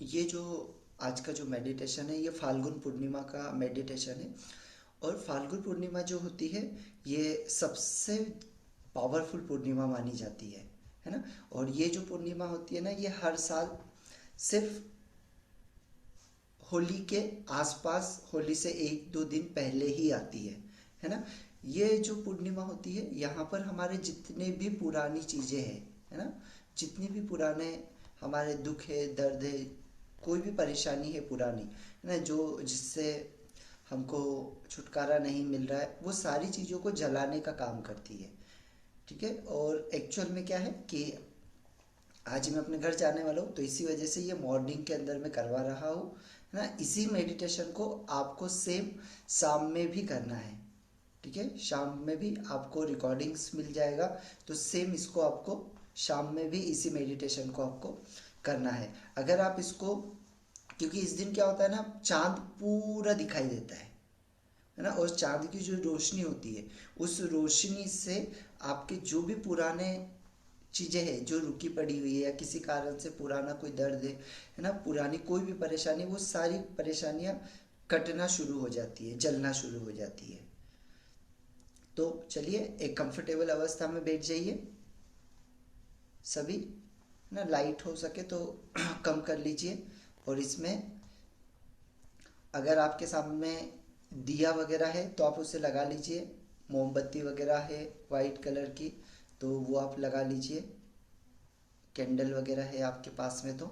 ये जो आज का जो मेडिटेशन है, ये फाल्गुन पूर्णिमा का मेडिटेशन है। और फाल्गुन पूर्णिमा जो होती है, ये सबसे पावरफुल पूर्णिमा मानी जाती है ना। और ये जो पूर्णिमा होती है ना, ये हर साल सिर्फ होली के आसपास, होली से एक दो दिन पहले ही आती है ना। ये जो पूर्णिमा होती है, यहाँ पर हमारे जितने भी पुरानी चीज़ें हैं, है ना, जितनी भी पुराने हमारे दुख है, दर्द है, कोई भी परेशानी है पुरानी, है ना, जो जिससे हमको छुटकारा नहीं मिल रहा है, वो सारी चीज़ों को जलाने का काम करती है। ठीक है। और एक्चुअल में क्या है कि आज मैं अपने घर जाने वाला हूँ, तो इसी वजह से ये मॉर्निंग के अंदर मैं करवा रहा हूँ, है ना। इसी मेडिटेशन को आपको सेम शाम में भी करना है। ठीक है। शाम में भी आपको रिकॉर्डिंग्स मिल जाएगा, तो सेम इसको आपको शाम में भी इसी मेडिटेशन को आपको करना है। अगर आप इसको, क्योंकि इस दिन क्या होता है ना, चांद पूरा दिखाई देता है ना। और चांद की जो रोशनी होती है, उस रोशनी से आपके जो भी पुराने चीज़ें हैं जो रुकी पड़ी हुई है, या किसी कारण से पुराना कोई दर्द है ना, पुरानी कोई भी परेशानी, वो सारी परेशानियां कटना शुरू हो जाती है, जलना शुरू हो जाती है। तो चलिए, एक कंफर्टेबल अवस्था में बैठ जाइए सभी, है ना। लाइट हो सके तो कम कर लीजिए। और इसमें अगर आपके सामने दिया वगैरह है तो आप उसे लगा लीजिए। मोमबत्ती वगैरह है वाइट कलर की, तो वो आप लगा लीजिए। कैंडल वगैरह है आपके पास में तो,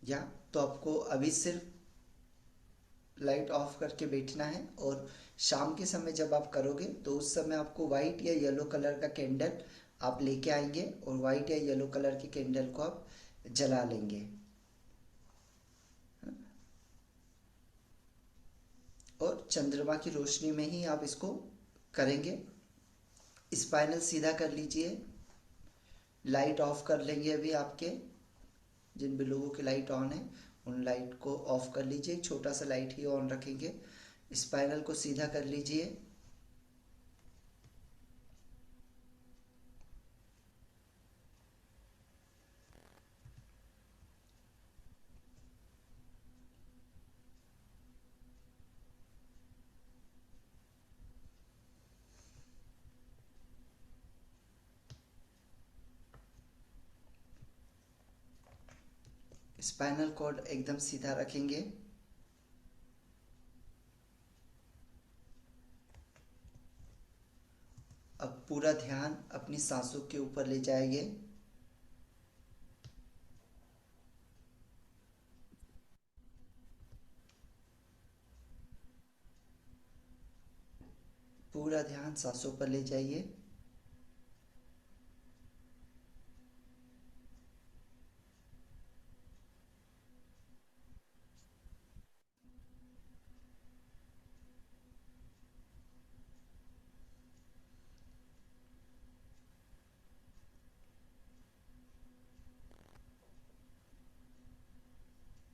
या तो आपको अभी सिर्फ लाइट ऑफ करके बैठना है। और शाम के समय जब आप करोगे, तो उस समय आपको वाइट या येलो कलर का कैंडल आप लेके आएंगे, और वाइट या येलो कलर के कैंडल को आप जला लेंगे। और चंद्रमा की रोशनी में ही आप इसको करेंगे। स्पाइनल सीधा कर लीजिए। लाइट ऑफ कर लेंगे अभी आपके, जिन भी लोगों की लाइट ऑन है उन लाइट को ऑफ कर लीजिए, एक छोटा सा लाइट ही ऑन रखेंगे। स्पाइनल को सीधा कर लीजिए। स्पाइनल कॉर्ड एकदम सीधा रखेंगे। अब पूरा ध्यान अपनी सांसों के ऊपर ले जाएंगे। पूरा ध्यान सांसों पर ले जाइए।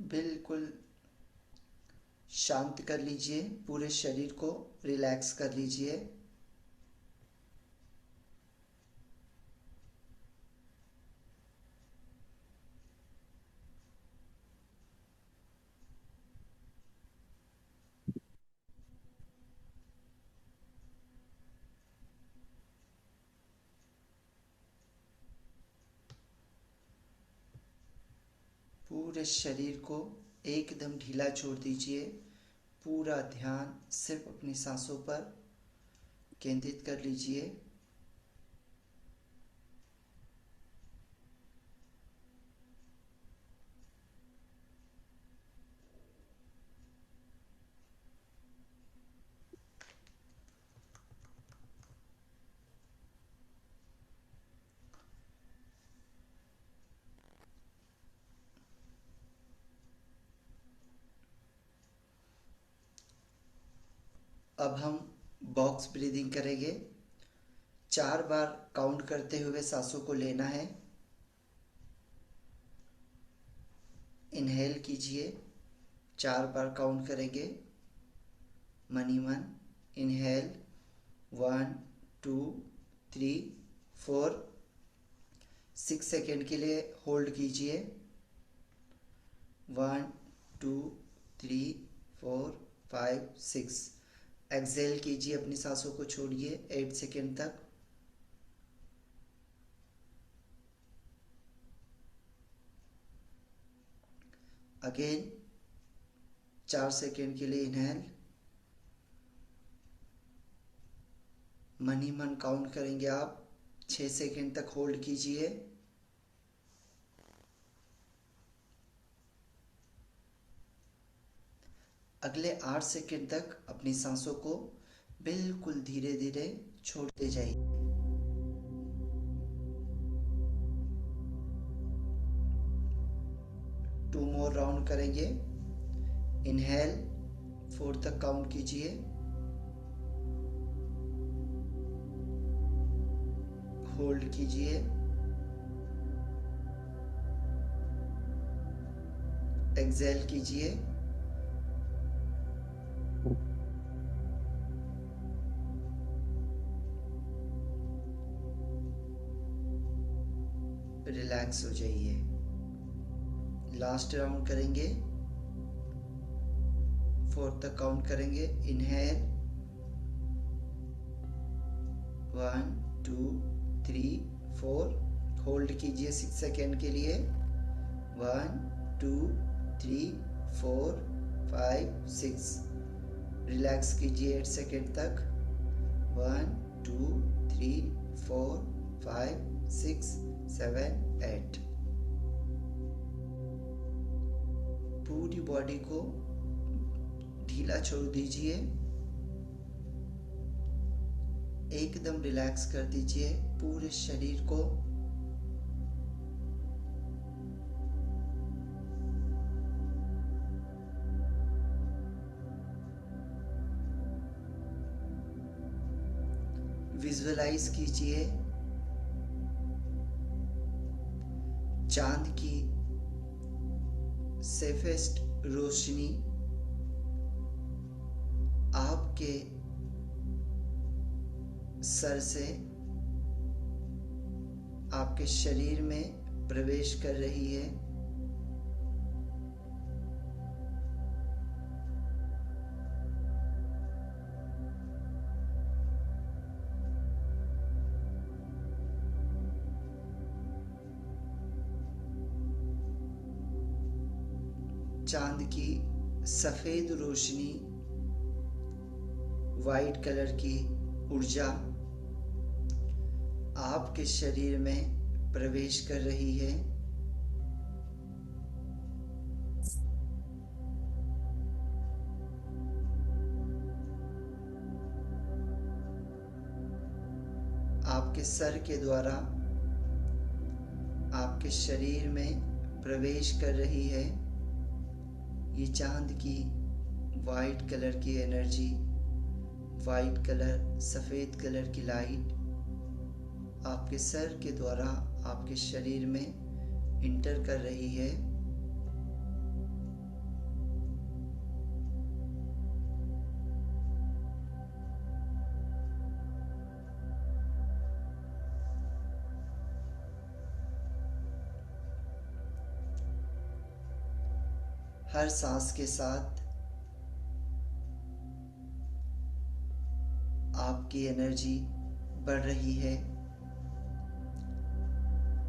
बिल्कुल शांत कर लीजिए, पूरे शरीर को रिलैक्स कर लीजिए। पूरे शरीर को एकदम ढीला छोड़ दीजिए। पूरा ध्यान सिर्फ अपनी सांसों पर केंद्रित कर लीजिए। अब हम बॉक्स ब्रीदिंग करेंगे। 4 बार काउंट करते हुए सांसों को लेना है। इनहेल कीजिए। 4 बार काउंट करेंगे मनी मन। इनहेल 1 2 3 4। 6 सेकेंड के लिए होल्ड कीजिए। 1 2 3 4 5 6। एक्सेल कीजिए, अपनी सांसों को छोड़िए 8 सेकेंड तक। अगेन 4 सेकेंड के लिए इनहेल। मन ही मन काउंट करेंगे आप। 6 सेकेंड तक होल्ड कीजिए। अगले 8 सेकेंड तक अपनी सांसों को बिल्कुल धीरे धीरे छोड़ते जाइए। 2 मोर राउंड करेंगे। इनहेल 4 तक काउंट कीजिए। होल्ड कीजिए। एक्सेल कीजिए। रिलैक्स हो जाइए। लास्ट राउंड करेंगे। 4 तक काउंट करेंगे। इनहेल 1 2 3 4। होल्ड कीजिए 6 सेकेंड के लिए। 1 2 3 4 5 6। रिलैक्स कीजिए 8 सेकेंड तक। 1 2 3 4 5 6 7 8। पूरी बॉडी को ढीला छोड़ दीजिए। एकदम रिलैक्स कर दीजिए पूरे शरीर को। विजुअलाइज कीजिए चांद की सेफेस्ट रोशनी आपके सर से आपके शरीर में प्रवेश कर रही है। चांद की सफेद रोशनी, वाइट कलर की ऊर्जा आपके शरीर में प्रवेश कर रही है। आपके सर के द्वारा आपके शरीर में प्रवेश कर रही है। ये चांद की वाइट कलर की एनर्जी, वाइट कलर, सफ़ेद कलर की लाइट आपके सर के द्वारा आपके शरीर में इंटर कर रही है। हर सांस के साथ आपकी एनर्जी बढ़ रही है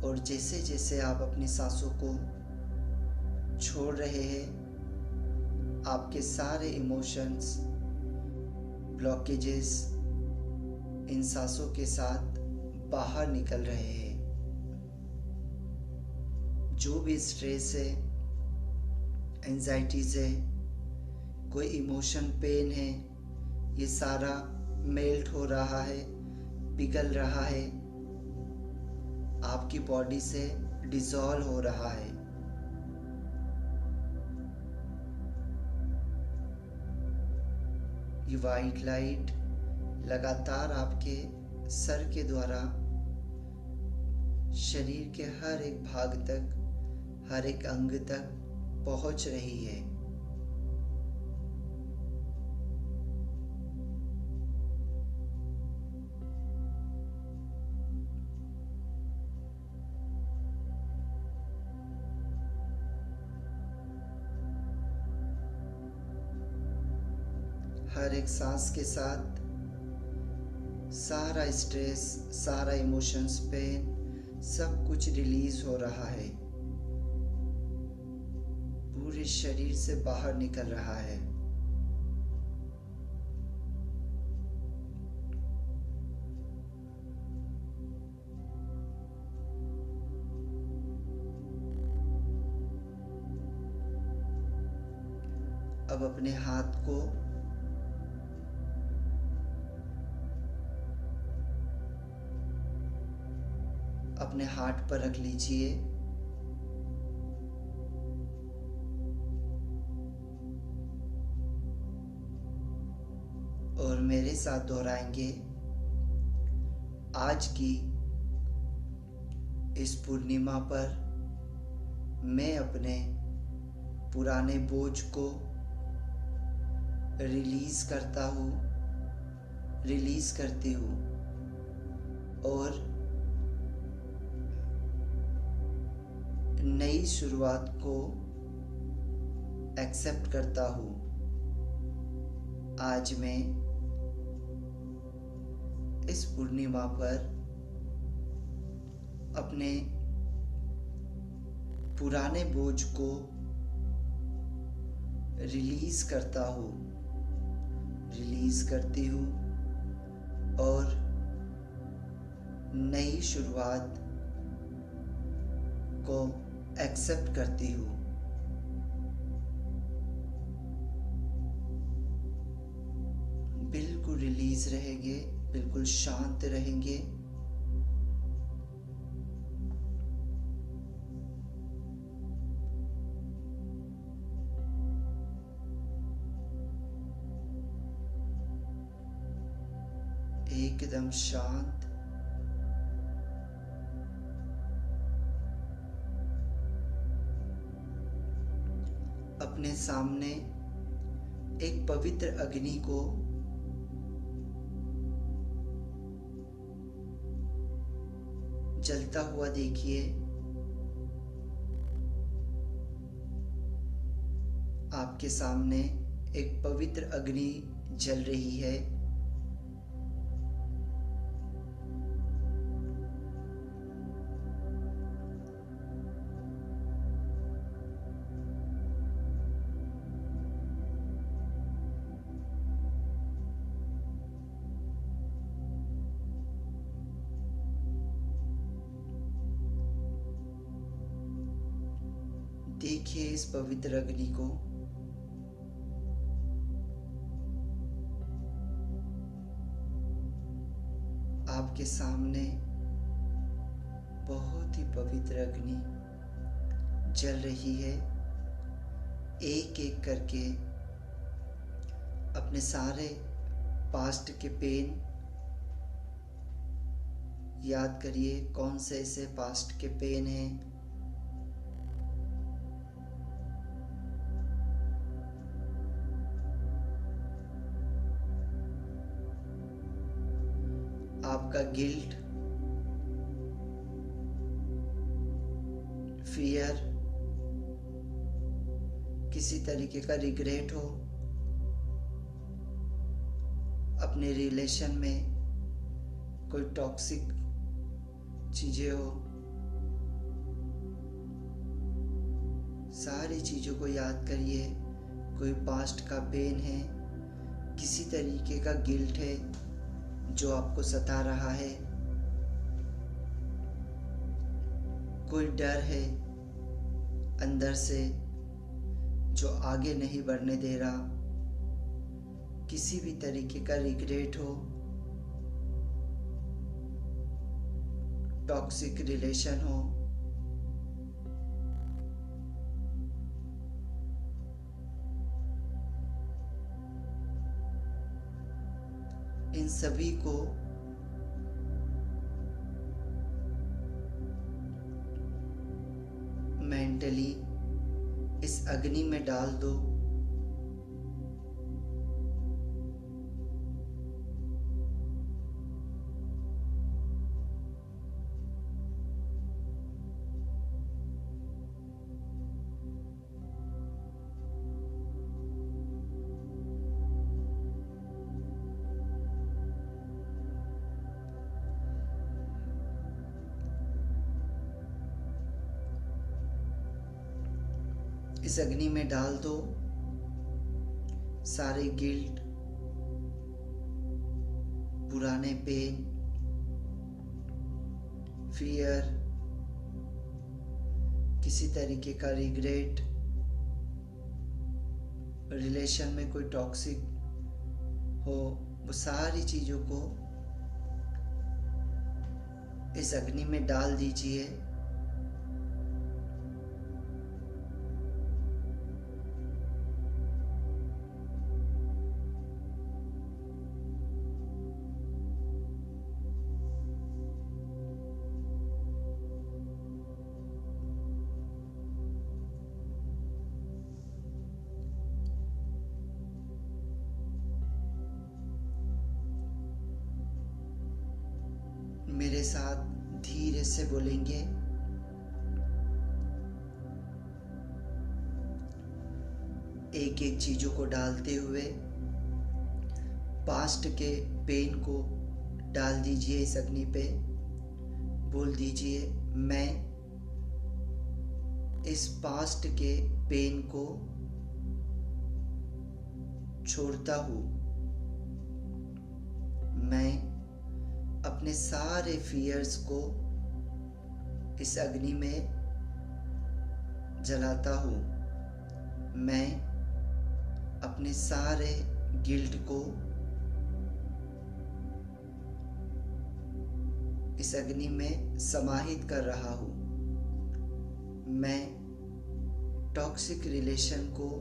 और जैसे जैसे आप अपनी सांसों को छोड़ रहे हैं, आपके सारे इमोशंस, ब्लॉकेजेस इन सांसों के साथ बाहर निकल रहे हैं। जो भी स्ट्रेस है, एंजाइटीज है, कोई इमोशन, पेन है, ये सारा मेल्ट हो रहा है, पिघल रहा है, आपकी बॉडी से डिसॉल्व हो रहा है। ये वाइट लाइट लगातार आपके सर के द्वारा शरीर के हर एक भाग तक, हर एक अंग तक पहुंच रही है। हर एक सांस के साथ सारा स्ट्रेस, सारा इमोशंस, पेन, सब कुछ रिलीज हो रहा है, पूरे शरीर से बाहर निकल रहा है। अब अपने हाथ को अपने हार्ट पर रख लीजिए और मेरे साथ दोहराएंगे, आज की इस पूर्णिमा पर मैं अपने पुराने बोझ को रिलीज करता हूँ, रिलीज करती हूँ और नई शुरुआत को एक्सेप्ट करता हूँ। आज मैं इस पूर्णिमा पर अपने पुराने बोझ को रिलीज करता हूँ, रिलीज करती हूँ और नई शुरुआत को एक्सेप्ट करती हूँ। बिल्कुल रिलीज रहेंगे, बिल्कुल शांत रहेंगे। एकदम शांत। अपने सामने एक पवित्र अग्नि को जलता हुआ देखिए। आपके सामने एक पवित्र अग्नि जल रही है। देखिए इस पवित्र अग्नि को। आपके सामने बहुत ही पवित्र अग्नि जल रही है। एक एक करके अपने सारे पास्ट के पेन याद करिए। कौन से ऐसे पास्ट के पेन हैं आपका गिल्ट, फियर, किसी तरीके का रिग्रेट हो, अपने रिलेशन में कोई टॉक्सिक चीजें हो, सारी चीजों को याद करिए। कोई पास्ट का पेन है, किसी तरीके का गिल्ट है जो आपको सता रहा है, कोई डर है अंदर से जो आगे नहीं बढ़ने दे रहा, किसी भी तरीके का रिग्रेट हो, टॉक्सिक रिलेशन हो, इन सभी को मेंटली इस अग्नि में डाल दो। इस अग्नि में डाल दो सारे गिल्ट, पुराने पेन, फियर, किसी तरीके का रिग्रेट, रिलेशन में कोई टॉक्सिक हो, वो सारी चीजों को इस अग्नि में डाल दीजिए। मेरे साथ धीरे से बोलेंगे, एक एक चीजों को डालते हुए पास्ट के पेन को डाल दीजिए इस अग्नि पे। बोल दीजिए, मैं इस पास्ट के पेन को छोड़ता हूँ। मैं अपने सारे फियर्स को इस अग्नि में जलाता हूँ। मैं अपने सारे गिल्ट को इस अग्नि में समाहित कर रहा हूँ। मैं टॉक्सिक रिलेशन को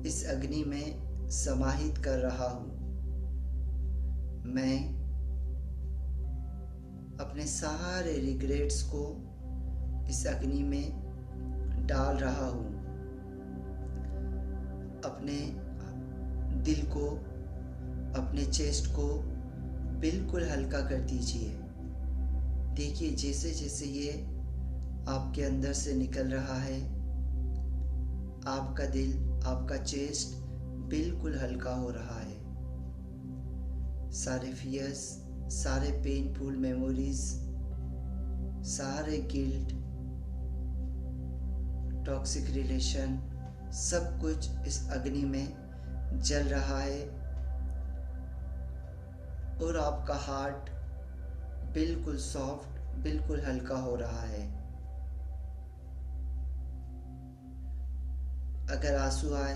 इस अग्नि में समाहित कर रहा हूँ। मैं अपने सारे रिग्रेट्स को इस अग्नि में डाल रहा हूँ। अपने दिल को, अपने चेस्ट को बिल्कुल हल्का कर दीजिए। देखिए, जैसे जैसे ये आपके अंदर से निकल रहा है, आपका दिल, आपका चेस्ट बिल्कुल हल्का हो रहा है। सारे फियर्स, सारे पेनफुल मेमोरीज, सारे गिल्ट, टॉक्सिक रिलेशन, सब कुछ इस अग्नि में जल रहा है और आपका हार्ट बिल्कुल सॉफ्ट, बिल्कुल हल्का हो रहा है। अगर आंसू आए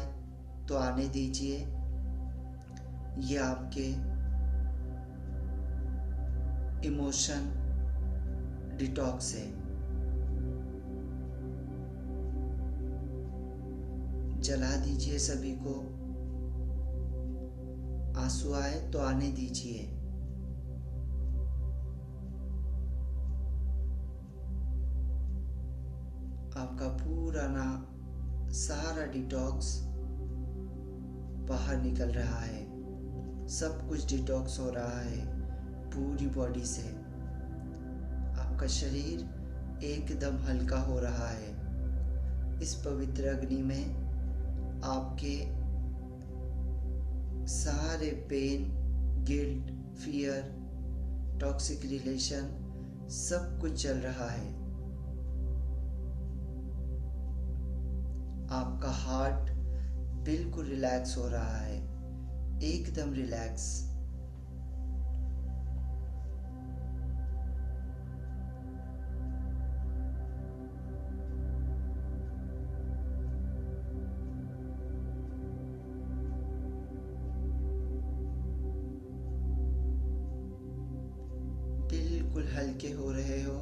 तो आने दीजिए। ये आपके इमोशन डिटॉक्स है। जला दीजिए सभी को। आंसू आए तो आने दीजिए। आपका पुराना सारा डिटॉक्स बाहर निकल रहा है। सब कुछ डिटॉक्स हो रहा है पूरी बॉडी से। आपका शरीर एकदम हल्का हो रहा है। इस पवित्र अग्नि में आपके सारे pain, guilt, fear, toxic relation सब कुछ चल रहा है। आपका हार्ट बिल्कुल रिलैक्स हो रहा है, एकदम रिलैक्स। बिल्कुल हल्के हो रहे हो।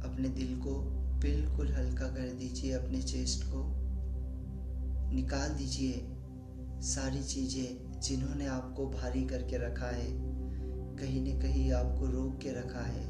अपने दिल को बिल्कुल हल्का कर दीजिए। अपने चेस्ट को निकाल दीजिए सारी चीजें जिन्होंने आपको भारी करके रखा है, कहीं न कहीं आपको रोक के रखा है।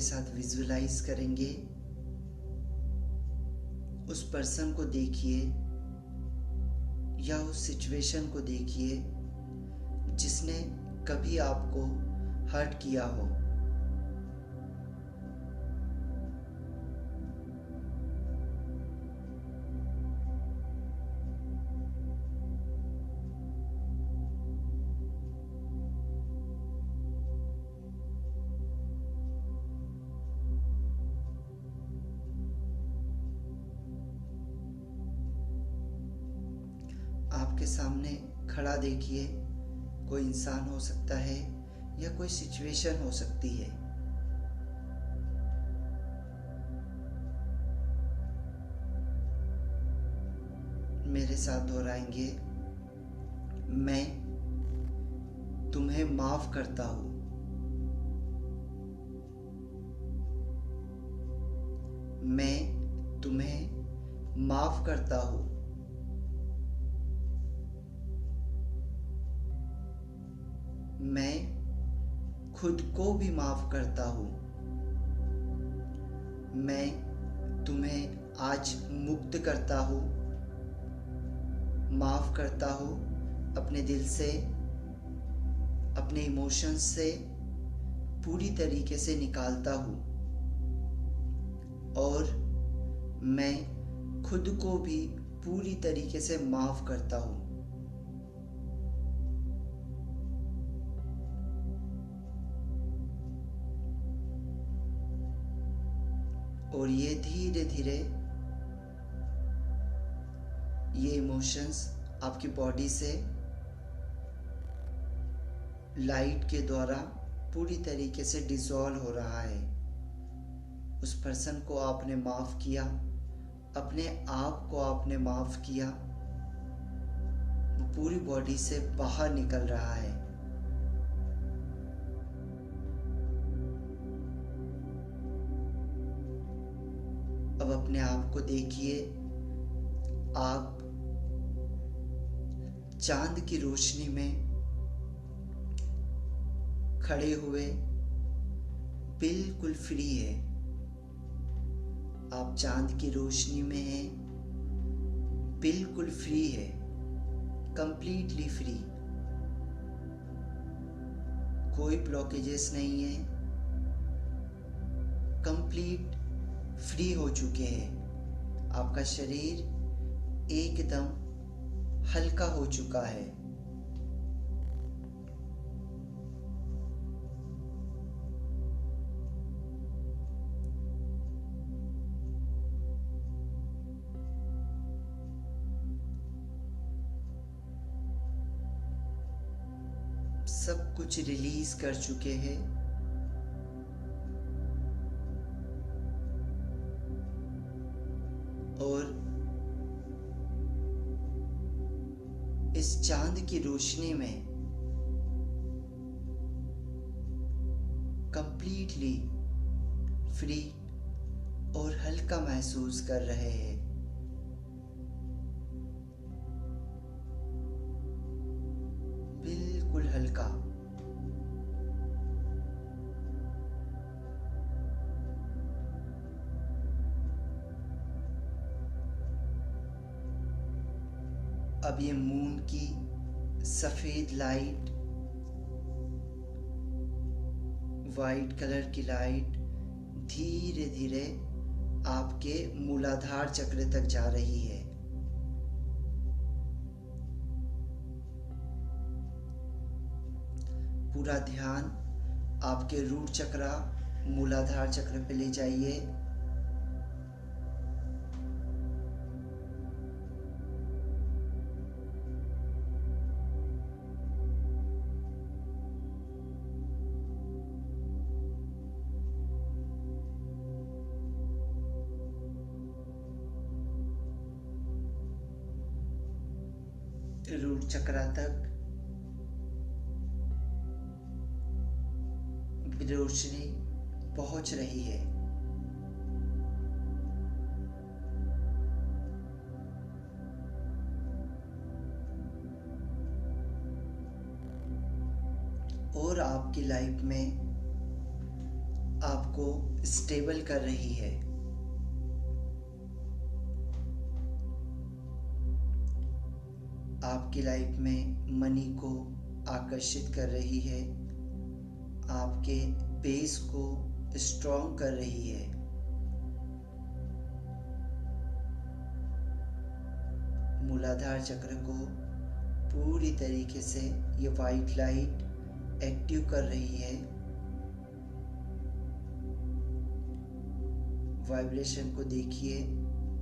साथ विजुअलाइज करेंगे। उस पर्सन को देखिए या उस सिचुएशन को देखिए जिसने कभी आपको हर्ट किया हो। आपके सामने खड़ा देखिए, कोई इंसान हो सकता है या कोई सिचुएशन हो सकती है। मेरे साथ दोहराएंगे, मैं तुम्हें माफ करता हूँ। मैं तुम्हें माफ करता हूँ। मैं खुद को भी माफ करता हूँ। मैं तुम्हें आज मुक्त करता हूँ, माफ करता हूँ, अपने दिल से, अपने इमोशंस से पूरी तरीके से निकालता हूँ और मैं खुद को भी पूरी तरीके से माफ करता हूँ। और ये धीरे धीरे ये इमोशंस आपकी बॉडी से लाइट के द्वारा पूरी तरीके से डिसॉल्व हो रहा है। उस पर्सन को आपने माफ किया, अपने आप को आपने माफ किया, वो पूरी बॉडी से बाहर निकल रहा है। अब अपने आप को देखिए, आप चांद की रोशनी में खड़े हुए बिल्कुल फ्री है। आप चांद की रोशनी में हैं, बिल्कुल फ्री है, कंप्लीटली फ्री। कोई ब्लॉकेजेस नहीं है, कंप्लीट फ्री हो चुके हैं। आपका शरीर एकदम हल्का हो चुका है। सब कुछ रिलीज कर चुके हैं। और इस चांद की रोशनी में कंप्लीटली फ्री और हल्का महसूस कर रहे हैं। बिल्कुल हल्का। अब ये मून की सफेद लाइट, वाइट कलर की लाइट धीरे धीरे आपके मूलाधार चक्र तक जा रही है। पूरा ध्यान आपके रूट चक्र, मूलाधार चक्र पे ले जाइए। रूट चक्र तक रोशनी पहुंच रही है। और आपकी लाइफ में आपको स्टेबल कर रही है। आपकी लाइफ में मनी को आकर्षित कर रही है, आपके बेस को स्ट्रॉन्ग कर रही है। मूलाधार चक्र को पूरी तरीके से ये वाइट लाइट एक्टिव कर रही है। वाइब्रेशन को देखिए,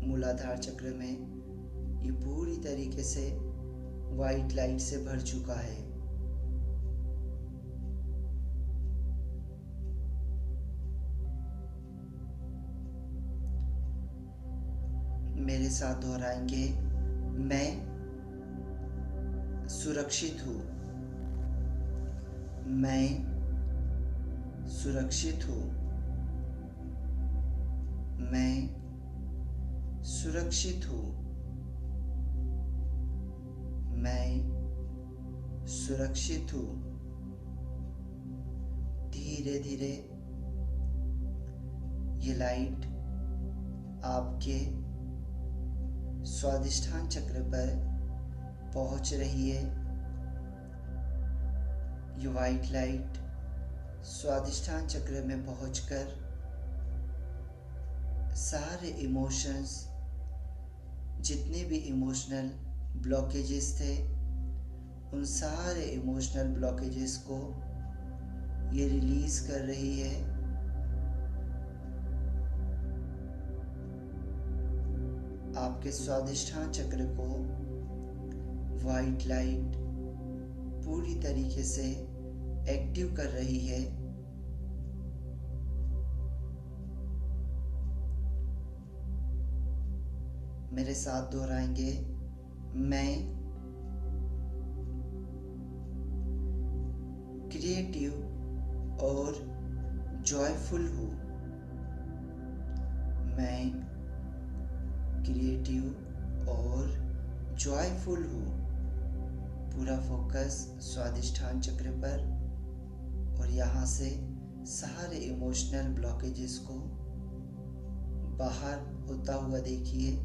मूलाधार चक्र में ये पूरी तरीके से वाइट लाइट से भर चुका है। मेरे साथ दोहराएंगे, मैं सुरक्षित हूँ, मैं सुरक्षित हूँ, मैं सुरक्षित हूँ, मैं सुरक्षित हूँ। धीरे धीरे ये लाइट आपके स्वादिष्ठान चक्र पर पहुंच रही है। ये वाइट लाइट स्वादिष्ठान चक्र में पहुंचकर सारे इमोशंस, जितने भी इमोशनल ब्लॉकेजेस थे, उन सारे इमोशनल ब्लॉकेजेस को ये रिलीज कर रही है। आपके स्वादिष्ठान चक्र को वाइट लाइट पूरी तरीके से एक्टिव कर रही है। मेरे साथ दोहराएंगे, मैं क्रिएटिव और जॉयफुल हूँ, मैं क्रिएटिव और जॉयफुल हूँ। पूरा फोकस स्वादिष्ठान चक्र पर, और यहाँ से सारे इमोशनल ब्लॉकेजेस को बाहर होता हुआ देखिए।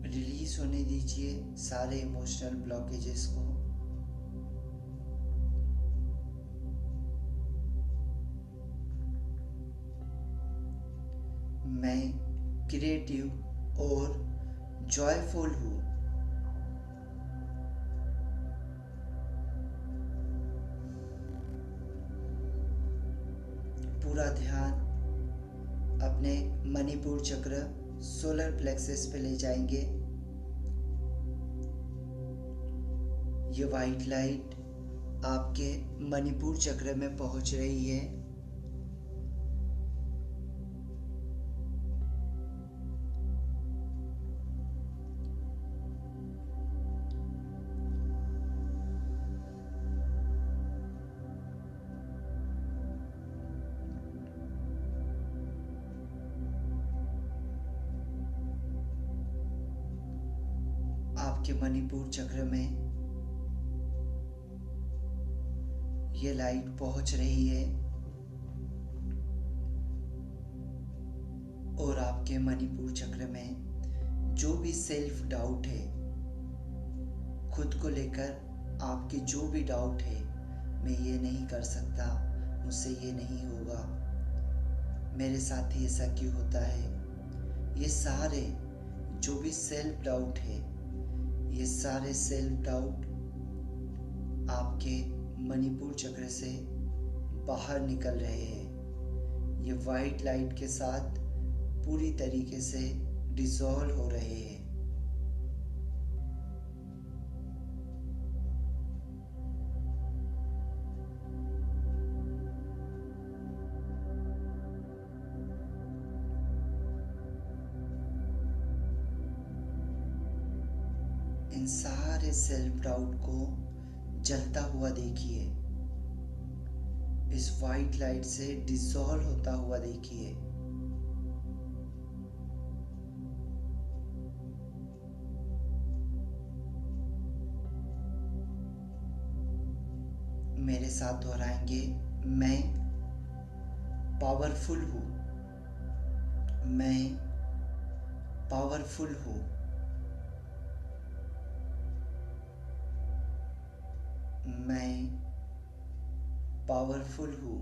रिलीज होने दीजिए सारे इमोशनल ब्लॉकेजेस को। मैं क्रिएटिव और जॉयफुल हूँ, पूरा ध्यान अपने मणिपुर चक्र सोलर प्लेक्सस पे ले जाएंगे। ये वाइट लाइट आपके मणिपुर चक्र में पहुंच रही है। आपके मणिपुर चक्र में ये लाइट पहुंच रही है और आपके मणिपुर चक्र में जो भी सेल्फ डाउट है, खुद को लेकर आपके जो भी डाउट है, मैं ये नहीं कर सकता, मुझसे ये नहीं होगा, मेरे साथ ही ऐसा क्यों होता है। ये सारे जो भी सेल्फ डाउट है, ये सारे सेल्फ डाउट आपके मणिपुर चक्र से बाहर निकल रहे हैं। ये वाइट लाइट के साथ पूरी तरीके से डिसॉल्व हो रहे हैं। इन सारे सेल्फ डाउट को जलता हुआ देखिए, इस वाइट लाइट से डिसॉल्व होता हुआ देखिए। मेरे साथ दोहराएंगे, मैं पावरफुल हूँ, मैं पावरफुल हूँ, मैं पावरफुल हूँ,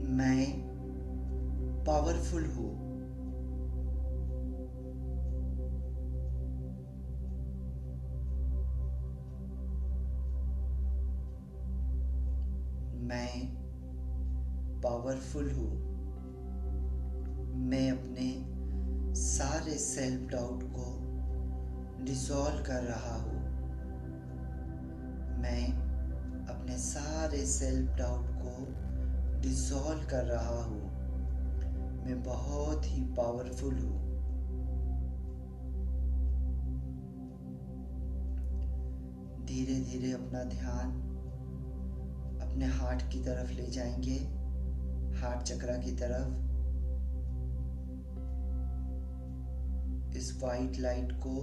मैं पावरफुल हूँ, मैं पावरफुल हूँ। मैं अपने सारे सेल्फ डाउट को डिसॉल्व कर रहा हूँ। मैं अपने सारे सेल्फ डाउट को डिसॉल्व कर रहा हूँ। मैं बहुत ही पावरफुल हूँ। धीरे धीरे अपना ध्यान अपने हार्ट की तरफ ले जाएंगे, हार्ट चक्रा की तरफ। इस वाइट लाइट को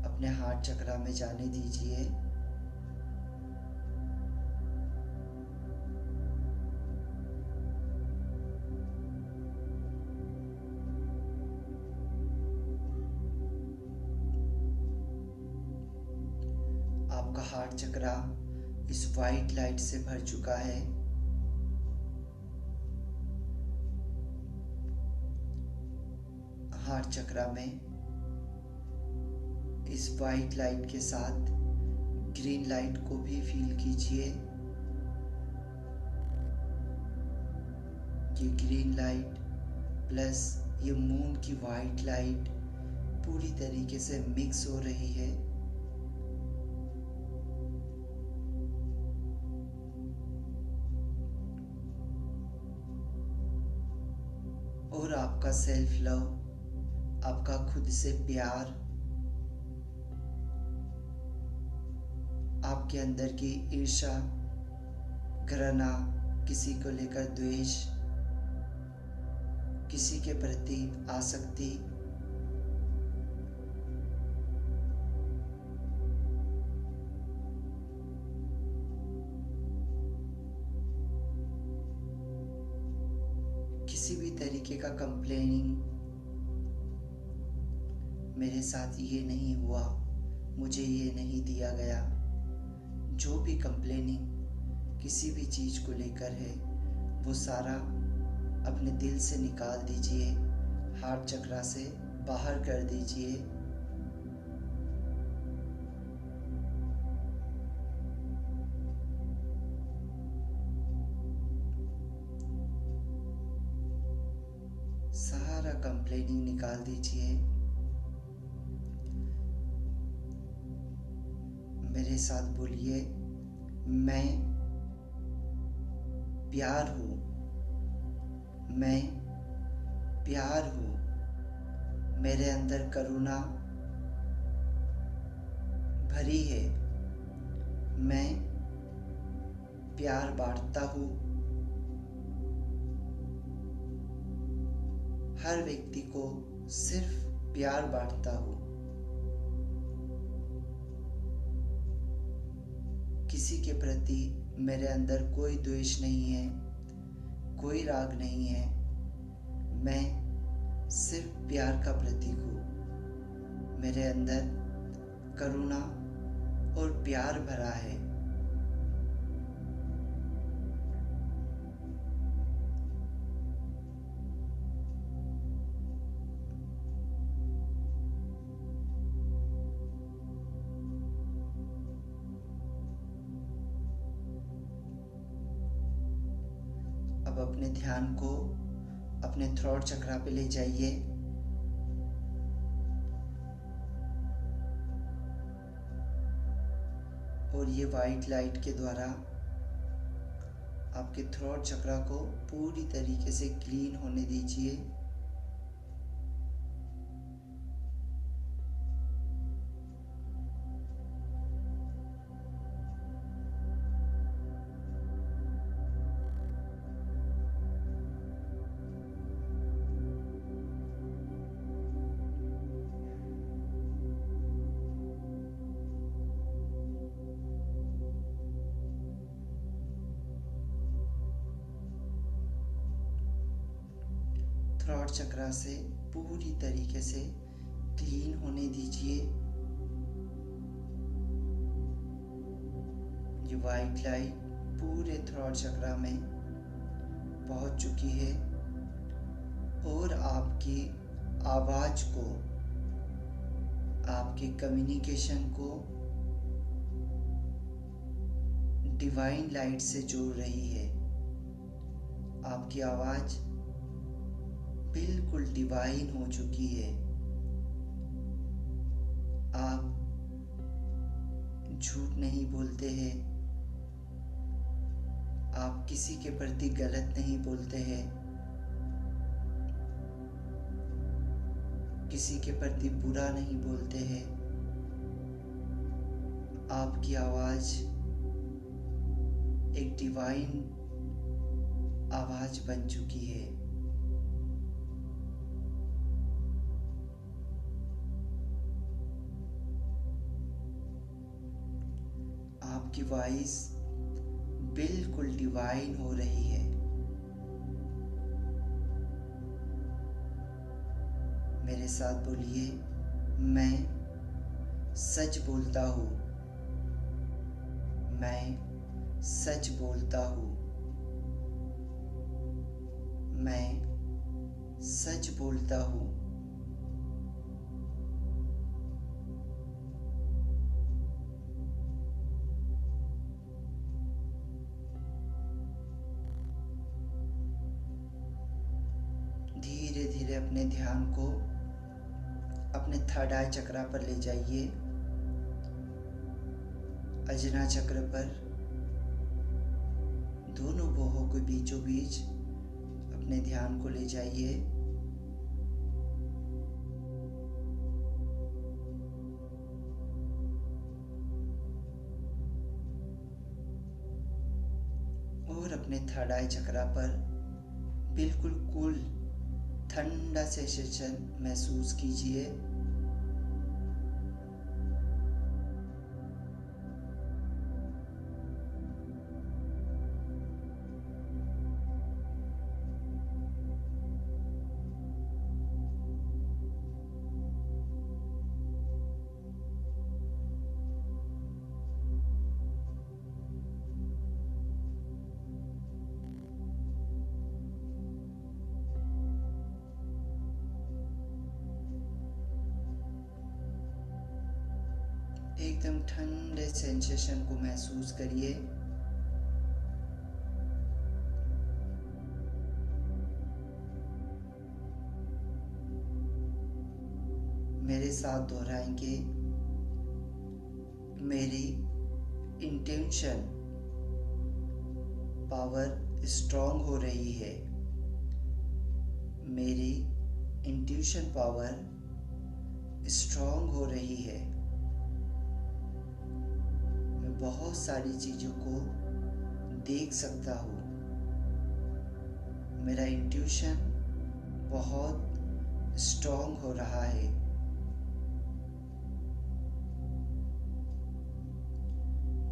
अपने हार्ट चक्रा में जाने दीजिए। आपका हार्ट चक्रा इस वाइट लाइट से भर चुका है। हार्ट चक्रा में इस वाइट लाइट के साथ ग्रीन लाइट को भी फील कीजिए। ये ग्रीन लाइट प्लस ये मून की वाइट लाइट पूरी तरीके से मिक्स हो रही है। और आपका सेल्फ लव, आपका खुद से प्यार, आपके अंदर की ईर्ष्या, घृणा, किसी को लेकर द्वेष, किसी के प्रति आसक्ति, किसी भी तरीके का कंप्लेनिंग, मेरे साथ ये नहीं हुआ, मुझे ये नहीं दिया गया, जो भी कंप्लेनिंग किसी भी चीज को लेकर है वो सारा अपने दिल से निकाल दीजिए, हार्ट चक्रा से बाहर कर दीजिए। सारा कंप्लेनिंग निकाल दीजिए। मेरे साथ बोलिए, मैं प्यार हूँ, मैं प्यार हूँ, मेरे अंदर करुणा भरी है, मैं प्यार बांटता हूँ, हर व्यक्ति को सिर्फ प्यार बांटता हूँ, किसी के प्रति मेरे अंदर कोई द्वेष नहीं है, कोई राग नहीं है, मैं सिर्फ प्यार का प्रतीक हूँ। मेरे अंदर करुणा और प्यार भरा है। अब अपने ध्यान को अपने थ्रोट चक्रा पे ले जाइए। और ये वाइट लाइट के द्वारा आपके थ्रोट चक्रा को पूरी तरीके से क्लीन होने दीजिए। थ्रोट चक्रा से पूरी तरीके से क्लीन होने दीजिए। ये वाइट लाइट पूरे थ्रोट चक्रा में पहुंच चुकी है और आपकी आवाज को, आपकी कम्युनिकेशन को डिवाइन लाइट से जोड़ रही है। आपकी आवाज बिल्कुल डिवाइन हो चुकी है। आप झूठ नहीं बोलते हैं। आप किसी के प्रति गलत नहीं बोलते हैं। किसी के प्रति बुरा नहीं बोलते हैं। आपकी आवाज एक डिवाइन आवाज बन चुकी है। आपकी वॉइस बिल्कुल डिवाइन हो रही है। मेरे साथ बोलिए, मैं सच बोलता हूँ। मैं सच बोलता हूँ। मैं सच बोलता हूँ। धीरे धीरे अपने ध्यान को अपने थर्ड आई चक्रा पर ले जाइए। अजना चक्र पर दोनों भौहों के बीचों बीच अपने ध्यान को ले जाइए। और अपने थर्ड आई चक्रा पर बिल्कुल कूल ठंडा सेंसेशन महसूस कीजिए। एकदम ठंडे सेंसेशन को महसूस करिए। मेरे साथ दोहराएंगे। मेरी इंटेंशन पावर स्ट्रॉन्ग हो रही है। मेरी इंट्यूशन पावर स्ट्रॉन्ग हो रही है। मैं बहुत सारी चीज़ों को देख सकता हूँ। मेरा इंट्यूशन बहुत स्ट्रॉन्ग हो रहा है।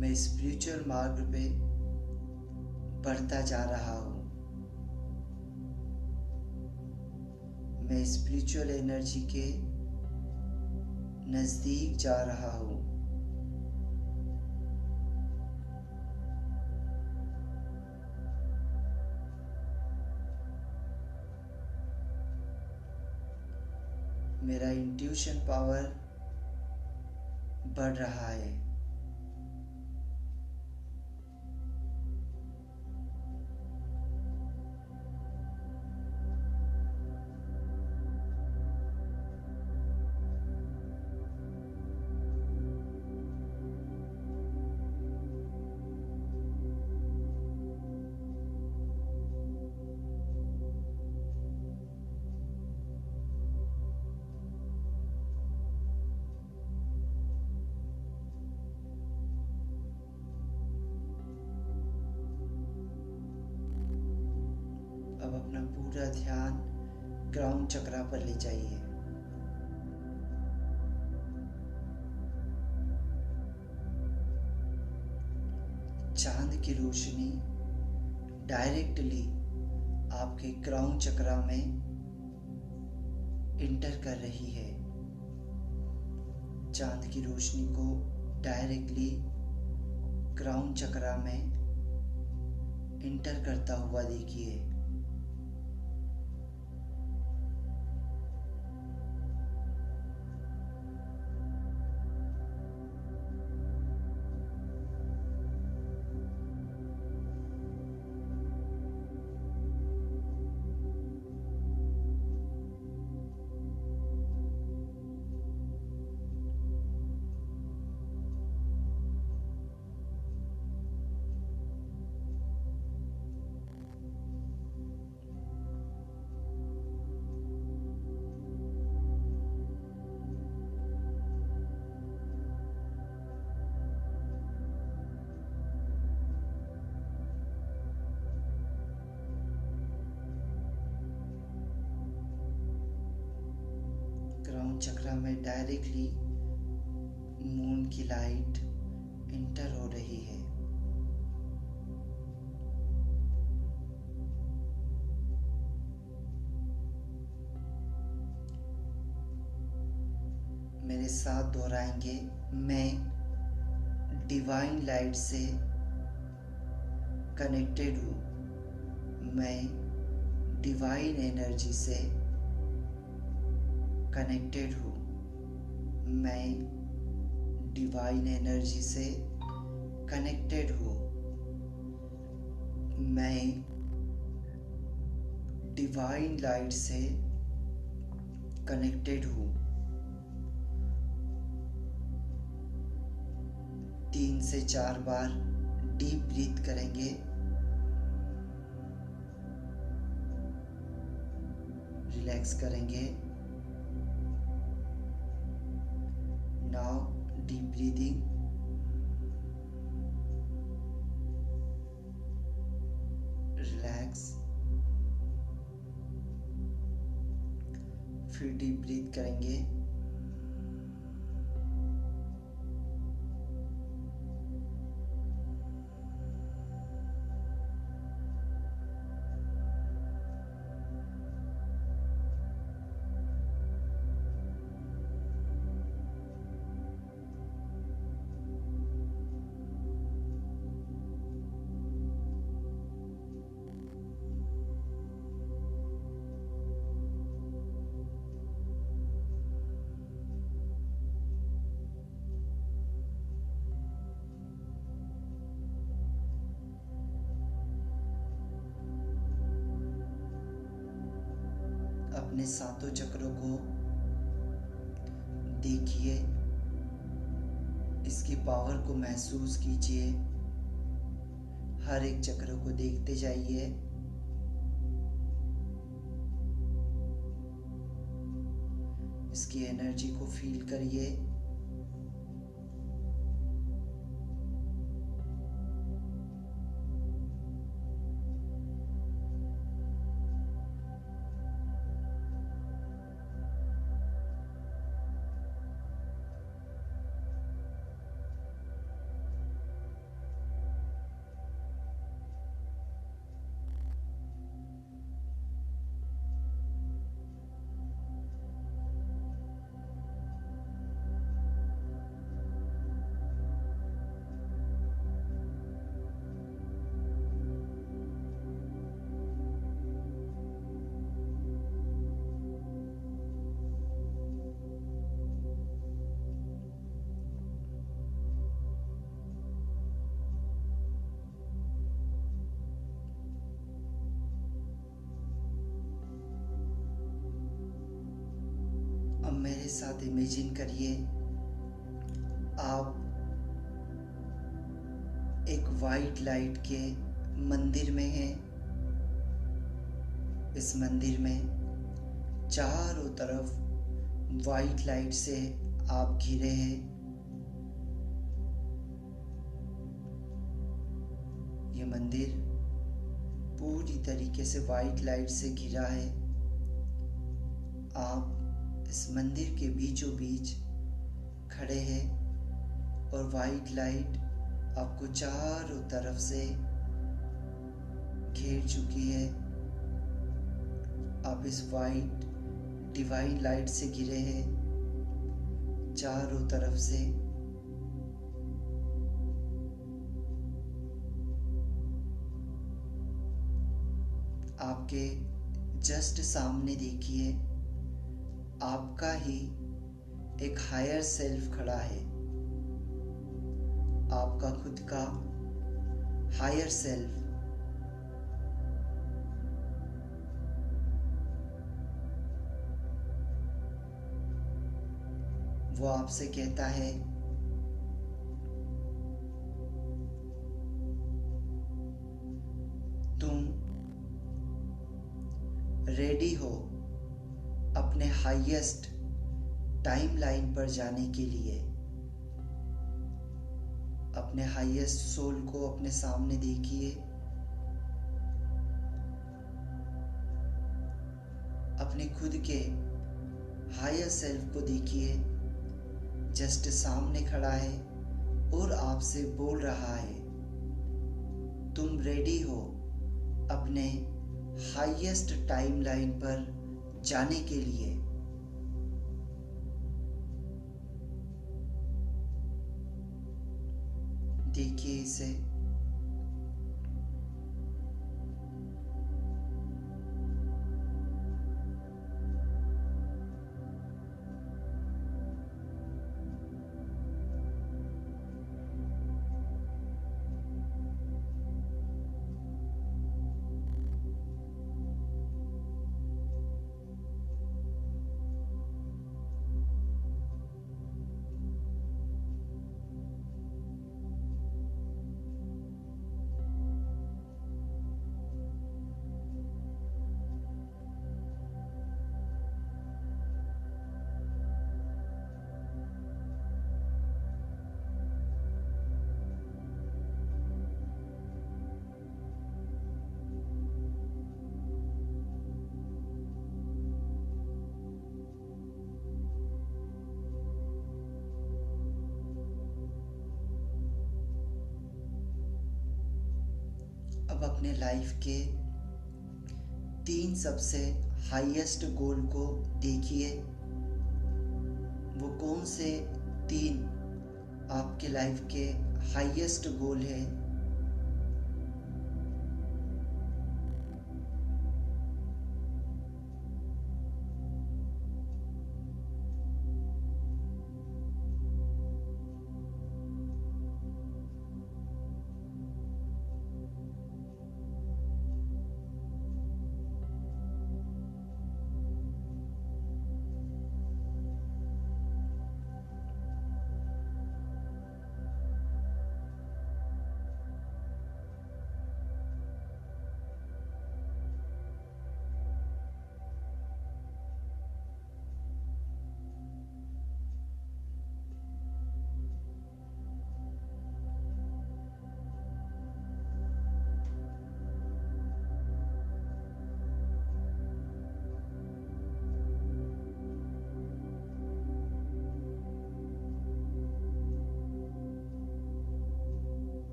मैं स्पिरिचुअल मार्ग पे बढ़ता जा रहा हूँ। मैं स्पिरिचुअल एनर्जी के नज़दीक जा रहा हूँ। मेरा इंट्यूशन पावर बढ़ रहा है। अब अपना पूरा ध्यान क्राउन चक्रा पर ले जाइए। चांद की रोशनी डायरेक्टली आपके क्राउन चक्रा में इंटर कर रही है। चांद की रोशनी को डायरेक्टली क्राउन चक्रा में इंटर करता हुआ देखिए। क्राउन चक्रा में डायरेक्टली मून की लाइट इंटर हो रही है। मेरे साथ दोहराएंगे। मैं डिवाइन लाइट से कनेक्टेड हूँ। मैं डिवाइन एनर्जी से कनेक्टेड हूँ। मैं डिवाइन एनर्जी से कनेक्टेड हूँ। मैं डिवाइन लाइट से कनेक्टेड हूँ। 3 से 4 बार डीप ब्रीथ करेंगे। रिलैक्स करेंगे। Now deep breathing. रिलैक्स। फिर डीप ब्रीथ करेंगे। अपने सातों चक्रों को देखिए। इसकी पावर को महसूस कीजिए। हर एक चक्र को देखते जाइए। इसकी एनर्जी को फील करिए। साथ इमेजिन करिए आप एक वाइट लाइट के मंदिर में हैं। इस मंदिर में चारों तरफ वाइट लाइट से आप घिरे हैं। ये मंदिर पूरी तरीके से वाइट लाइट से घिरा है। आप इस मंदिर के बीचों बीच खड़े हैं और वाइट लाइट आपको चारों तरफ से घेर चुकी है। आप इस वाइट डिवाइन लाइट से घिरे हैं चारों तरफ से। आपके जस्ट सामने देखिए आपका ही एक हायर सेल्फ खड़ा है। आपका खुद का हायर सेल्फ। वो आपसे कहता है तुम रेडी हो अपने हाईएस्ट टाइमलाइन पर जाने के लिए। अपने हाईएस्ट सोल को अपने सामने देखिए। अपने खुद के हायर सेल्फ को देखिए, जस्ट सामने खड़ा है और आपसे बोल रहा है तुम रेडी हो अपने हाईएस्ट टाइमलाइन पर जाने के लिए। देखिए इसे। अब अपने लाइफ के 3 सबसे हाईएस्ट गोल को देखिए। वो कौन से 3 आपके लाइफ के हाईएस्ट गोल है।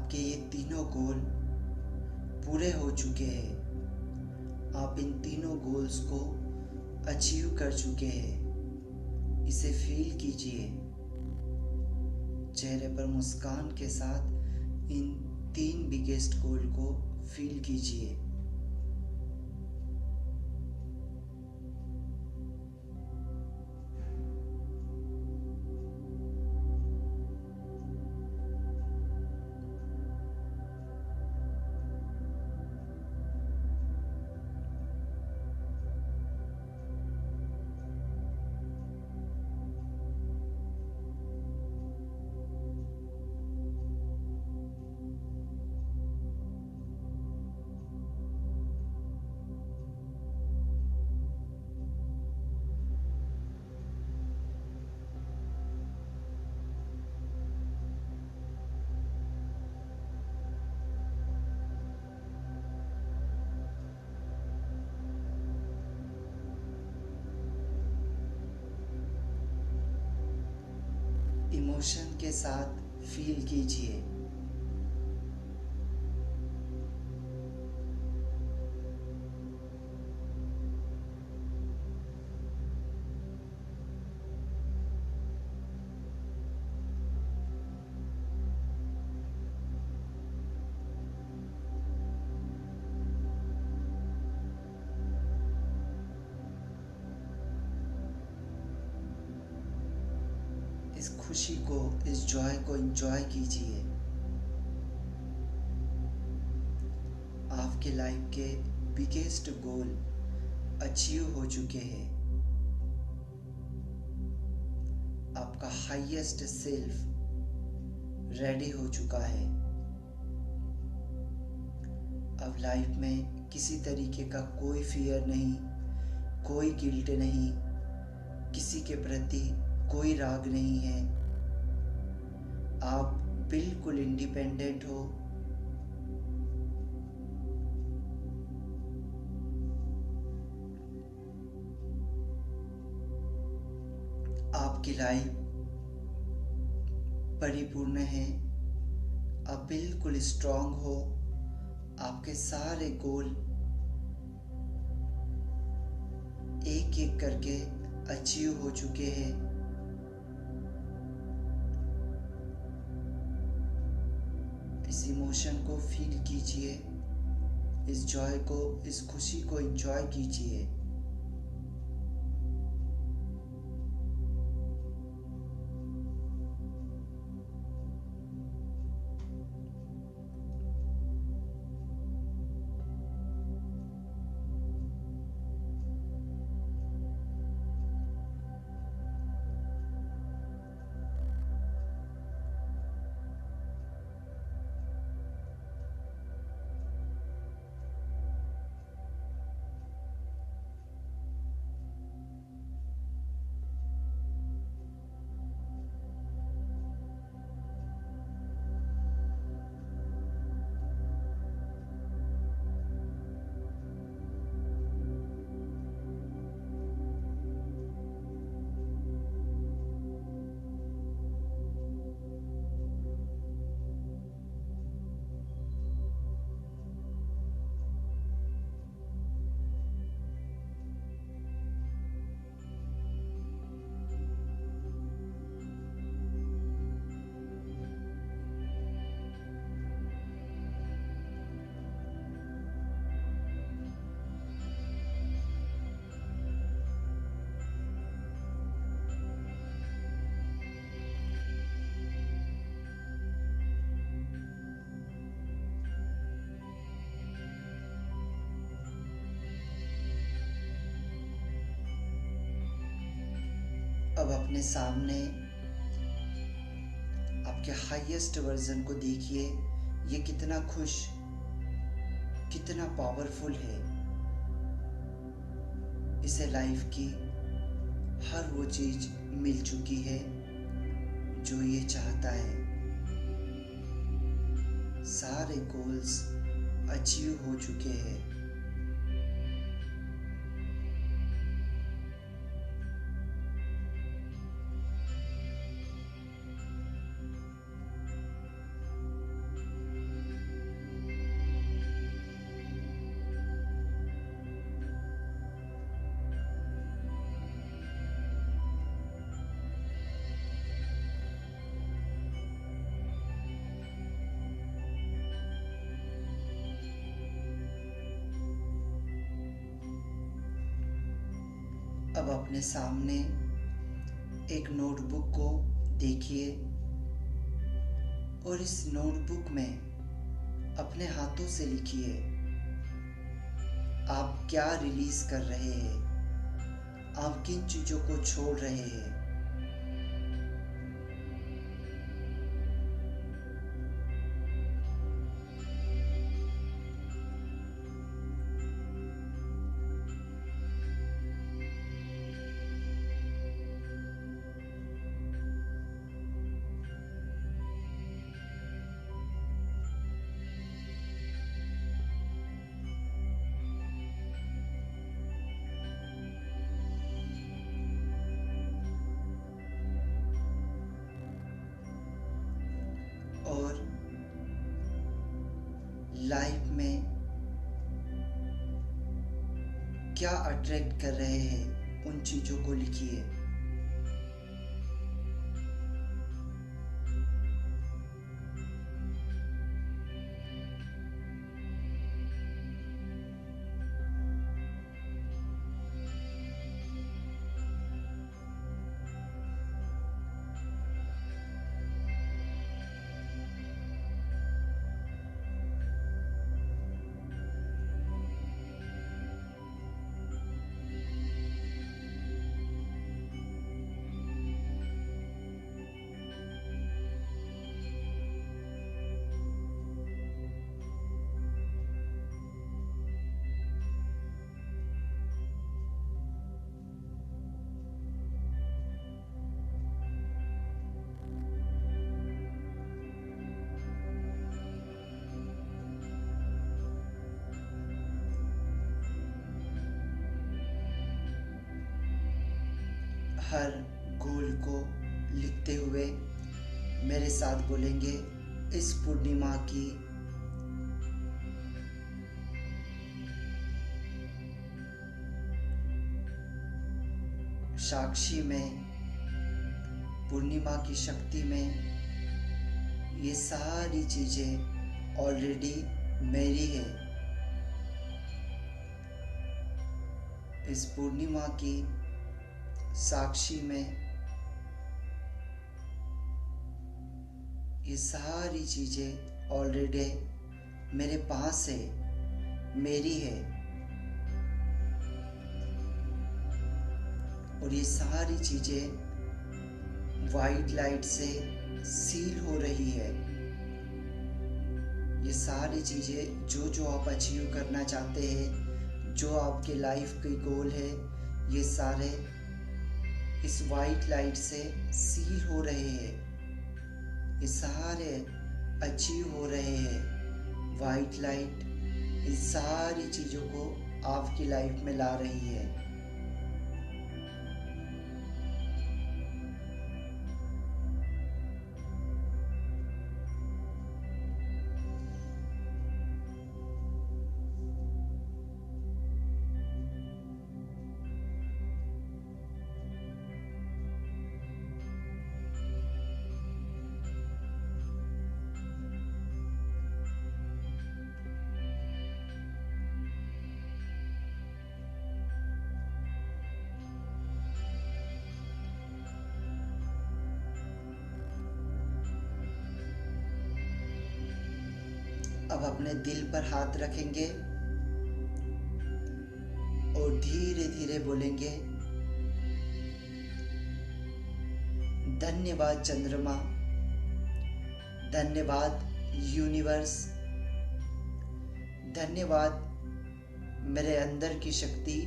आपके ये तीनों गोल पूरे हो चुके हैं। आप इन तीनों गोल्स को अचीव कर चुके हैं। इसे फील कीजिए। चेहरे पर मुस्कान के साथ इन 3 बिगेस्ट गोल को फील कीजिए। इमोशन के साथ फील कीजिए। इस खुशी को, इस जॉय को एंजॉय कीजिए। आपके लाइफ के बिगेस्ट गोल अचीव हो चुके हैं। आपका हाईएस्ट सेल्फ रेडी हो चुका है। अब लाइफ में किसी तरीके का कोई फियर नहीं, कोई गिल्ट नहीं, किसी के प्रति कोई राग नहीं है। आप बिल्कुल इंडिपेंडेंट हो। आपकी लाइफ परिपूर्ण है। आप बिल्कुल स्ट्रांग हो। आपके सारे गोल एक एक करके अचीव हो चुके हैं। इस इमोशन को फील कीजिए। इस जॉय को, इस खुशी को एंजॉय कीजिए। अब अपने सामने आपके हाईएस्ट वर्जन को देखिए। ये कितना खुश, कितना पावरफुल है। इसे लाइफ की हर वो चीज मिल चुकी है जो ये चाहता है। सारे गोल्स अचीव हो चुके हैं। अब अपने सामने एक नोटबुक को देखिए और इस नोटबुक में अपने हाथों से लिखिए आप क्या रिलीज कर रहे हैं, आप किन चीजों को छोड़ रहे हैं। और लाइफ में क्या अट्रैक्ट कर रहे हैं उन चीजों को लिखिए। हर गोल को लिखते हुए मेरे साथ बोलेंगे, इस पूर्णिमा की साक्षी में, पूर्णिमा की शक्ति में ये सारी चीजें ऑलरेडी मेरी है। इस पूर्णिमा की साक्षी में ये सारी चीजें ऑलरेडी मेरे पास है, मेरी है। और ये सारी चीजें वाइट लाइट से सील हो रही है। ये सारी चीजें जो जो आप अचीव करना चाहते हैं, जो आपके लाइफ के गोल है, ये सारे इस वाइट लाइट से सील हो रहे हैं। ये सारे अचीव हो रहे हैं। वाइट लाइट इस सारी चीजों को आपकी लाइफ में ला रही है। अब अपने दिल पर हाथ रखेंगे और धीरे धीरे बोलेंगे, धन्यवाद चंद्रमा, धन्यवाद यूनिवर्स, धन्यवाद मेरे अंदर की शक्ति,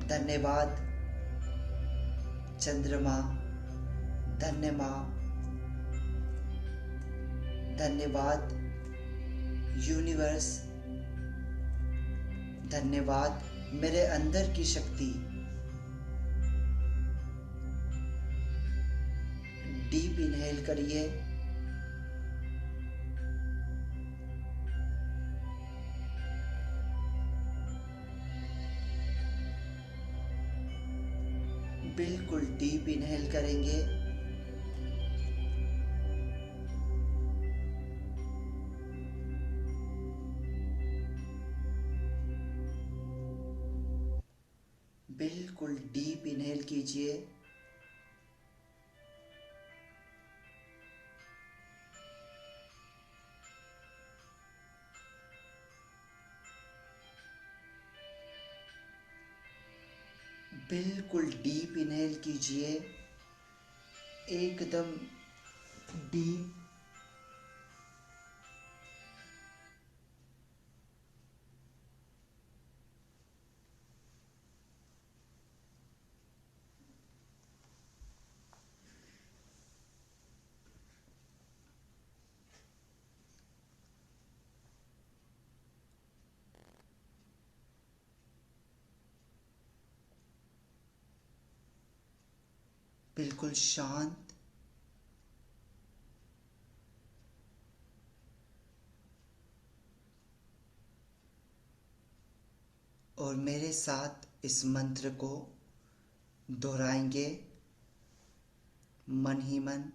धन्यवाद चंद्रमा, धन्यवाद यूनिवर्स, धन्यवाद मेरे अंदर की शक्ति। डीप इनहेल करिए, बिल्कुल डीप इनहेल करेंगे बिल्कुल डीप इनहेल कीजिए। बिल्कुल डीप इनहेल कीजिए, एकदम डीप। बिल्कुल शांत। और मेरे साथ इस मंत्र को दोहराएंगे मन ही मन।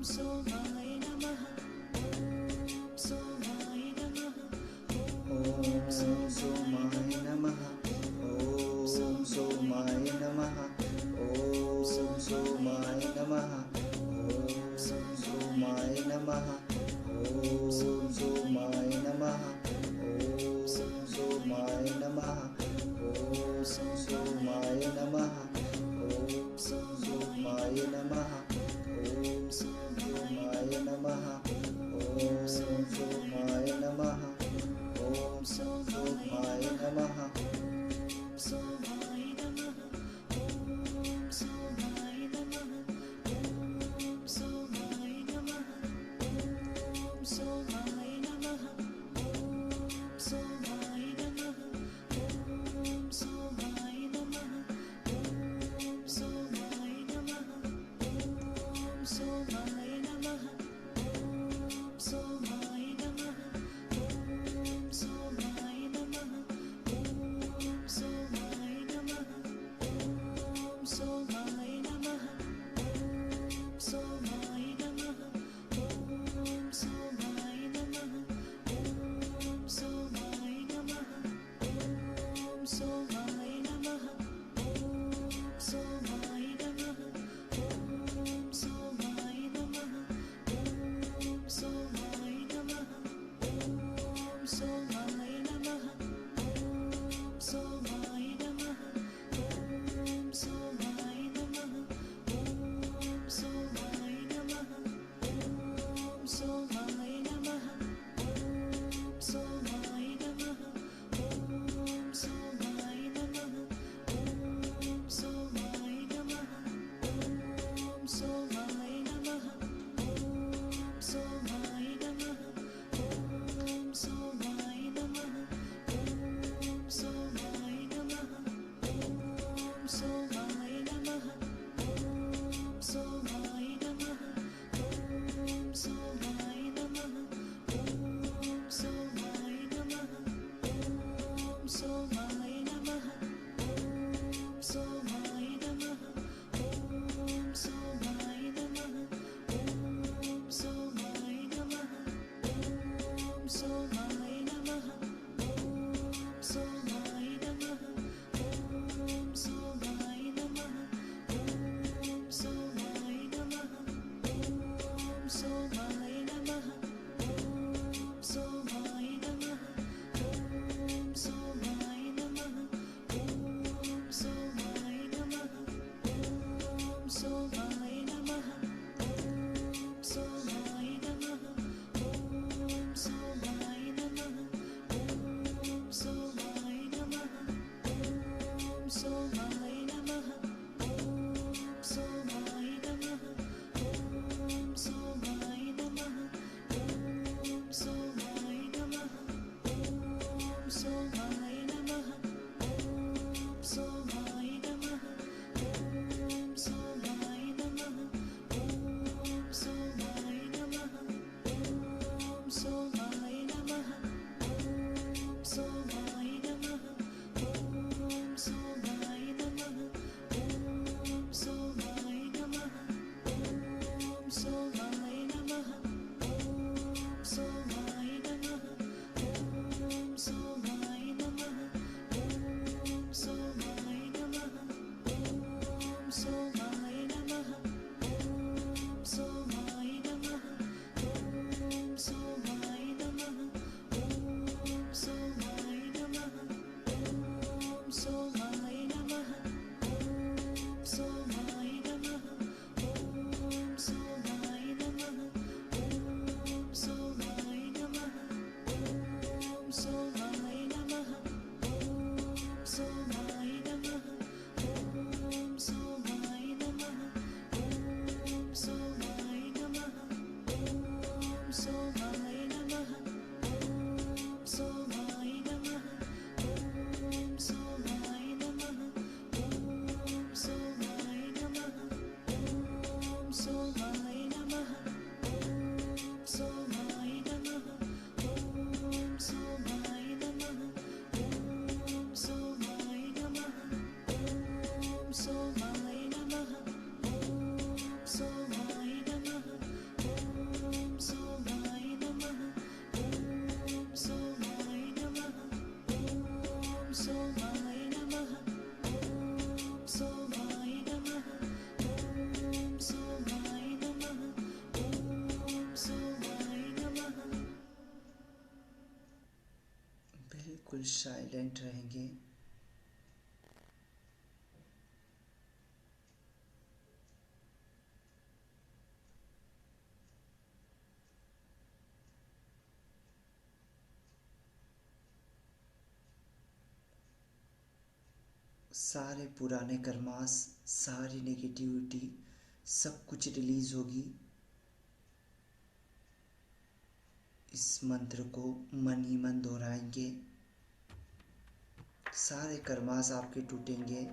सोमाय नमः। ओम सोमाय नमः। ओम सोमाय नमः। ओम सोमाय नमः। ओम सोमाय नमः। ओम सोमाय नमः। ओम सोमाय नमः। ओम सोमाय नमः। ओम सोमाय नमः। ओम सोमाय नमः। ओम सोमाय नमः। ओम सोमाय नमः। ओम सोमाय नमः। सोमाय नमः। ओम सोमाय नमः। ओम सोमाय नमः। ओम सोमाय नमः। ओम सोमाय नमः। ओम सोमाय नमः। ओम सोमाय नमः। ओम सोमाय नमः। ओम सोमाय नमः। ओम सोमाय नमः। ओम सोमाय नमः। बिल्कुल साइलेंट रहेंगे। सारे पुराने कर्मास, सारी नेगेटिविटी सब कुछ रिलीज होगी। इस मंत्र को मन ही मन दोहराएंगे, सारे कर्मास आपके टूटेंगे।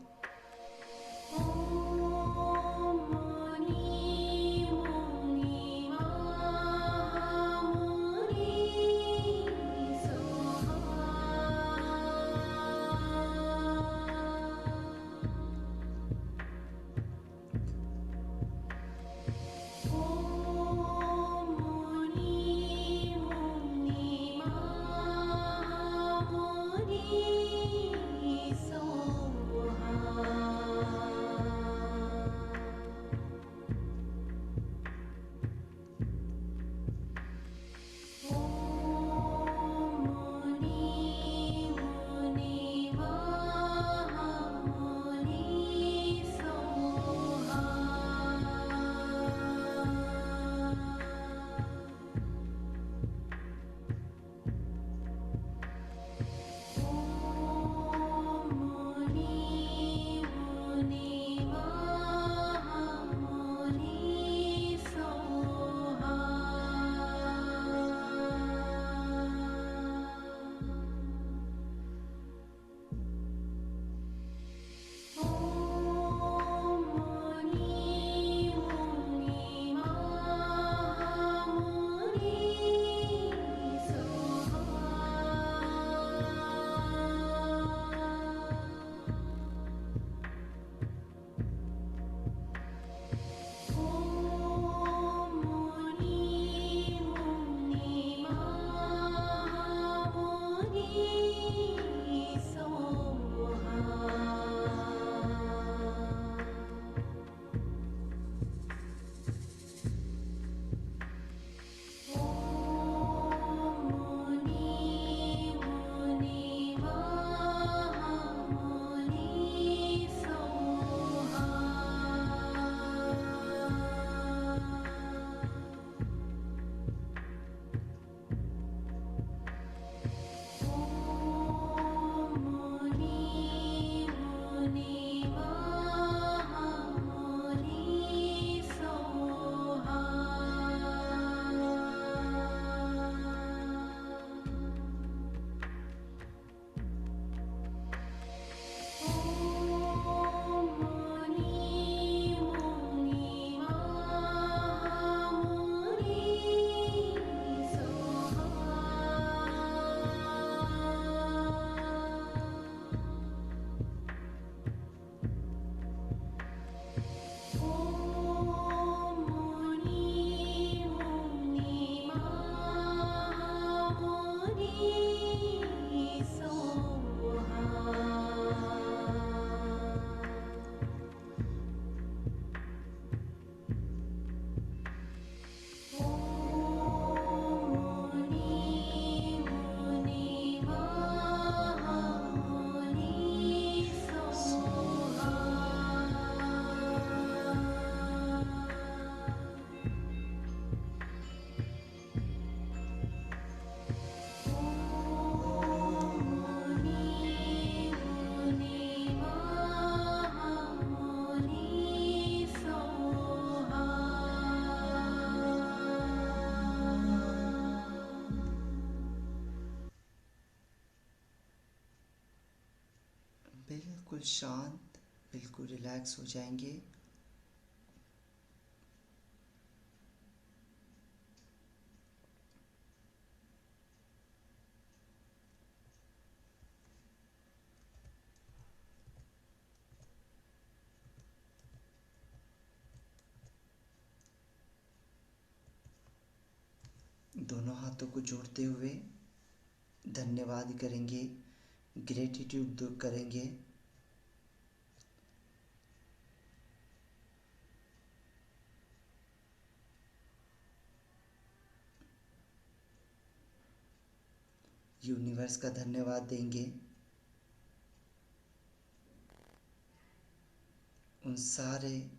बिल्कुल शांत, बिल्कुल रिलैक्स हो जाएंगे। दोनों हाथों को जोड़ते हुए धन्यवाद करेंगे, ग्रेटिट्यूड करेंगे। यूनिवर्स का धन्यवाद देंगे उन सारे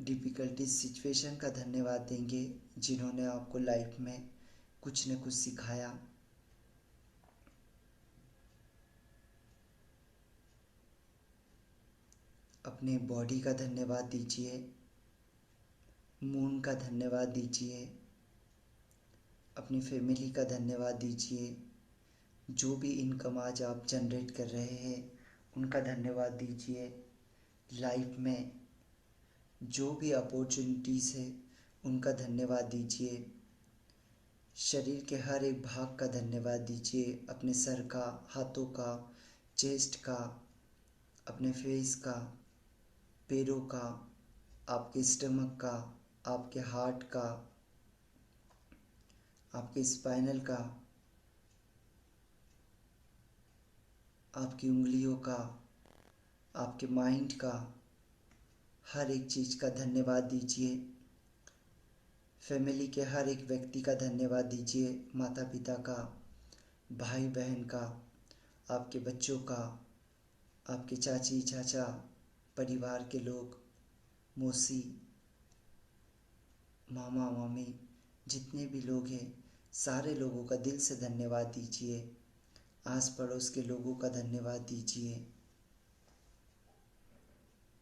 डिफ़िकल्टी सिचुएशन का धन्यवाद देंगे जिन्होंने आपको लाइफ में कुछ न कुछ सिखाया। अपने बॉडी का धन्यवाद दीजिए, मून का धन्यवाद दीजिए, अपनी फैमिली का धन्यवाद दीजिए, जो भी इनकम आज आप जनरेट कर रहे हैं उनका धन्यवाद दीजिए। लाइफ में जो भी अपॉर्चुनिटीज़ है उनका धन्यवाद दीजिए। शरीर के हर एक भाग का धन्यवाद दीजिए, अपने सर का, हाथों का, चेस्ट का, अपने फेस का, पैरों का, आपके स्टमक का, आपके हार्ट का, आपके स्पाइनल का, आपकी उंगलियों का, आपके माइंड का, हर एक चीज़ का धन्यवाद दीजिए। फैमिली के हर एक व्यक्ति का धन्यवाद दीजिए, माता पिता का, भाई बहन का, आपके बच्चों का, आपके चाची चाचा, परिवार के लोग, मौसी, मामा मामी, जितने भी लोग हैं सारे लोगों का दिल से धन्यवाद दीजिए। आस पड़ोस के लोगों का धन्यवाद दीजिए।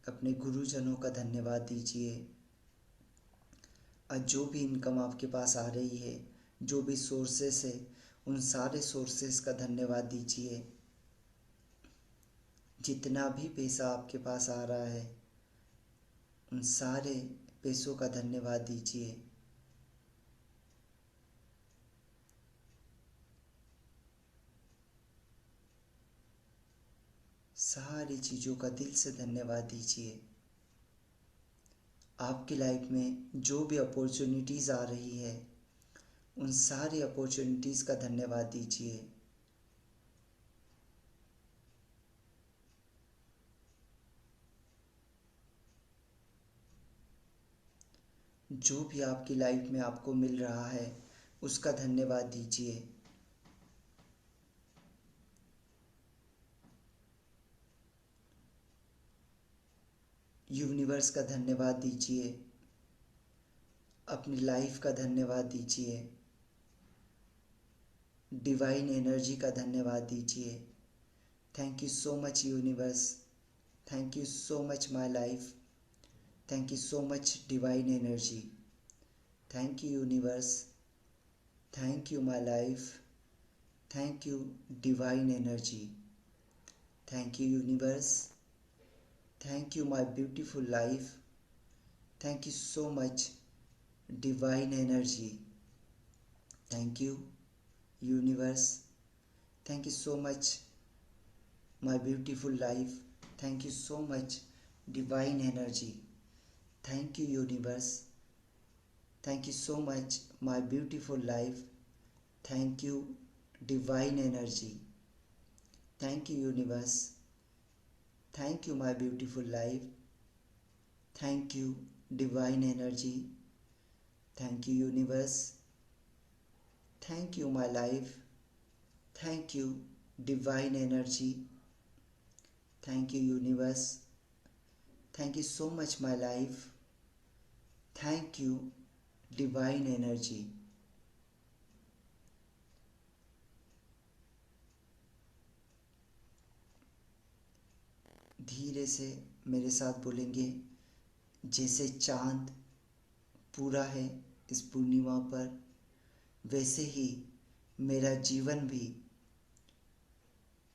अपने गुरुजनों का धन्यवाद दीजिए। और जो भी इनकम आपके पास आ रही है, जो भी सोर्सेस है, उन सारे सोर्सेस का धन्यवाद दीजिए। जितना भी पैसा आपके पास आ रहा है उन सारे पैसों का धन्यवाद दीजिए। सारी चीज़ों का दिल से धन्यवाद दीजिए। आपकी लाइफ में जो भी अपॉर्चुनिटीज़ आ रही है उन सारी अपॉर्चुनिटीज़ का धन्यवाद दीजिए। जो भी आपकी लाइफ में आपको मिल रहा है उसका धन्यवाद दीजिए। यूनिवर्स का धन्यवाद दीजिए। अपनी लाइफ का धन्यवाद दीजिए। डिवाइन एनर्जी का धन्यवाद दीजिए। Thank you so much universe, thank you so much my life, thank you so much divine energy, thank you universe, thank you my life, thank you divine energy, thank you universe, thank you my beautiful life, thank you so much divine energy, thank you universe, thank you so much my beautiful life, thank you so much divine energy, thank you universe, thank you so much my beautiful life, thank you divine energy, thank you universe, thank you my beautiful life, thank you divine energy, thank you universe, thank you my life, thank you divine energy, thank you universe, thank you so much my life, thank you divine energy. धीरे से मेरे साथ बोलेंगे, जैसे चांद पूरा है इस पूर्णिमा पर, वैसे ही मेरा जीवन भी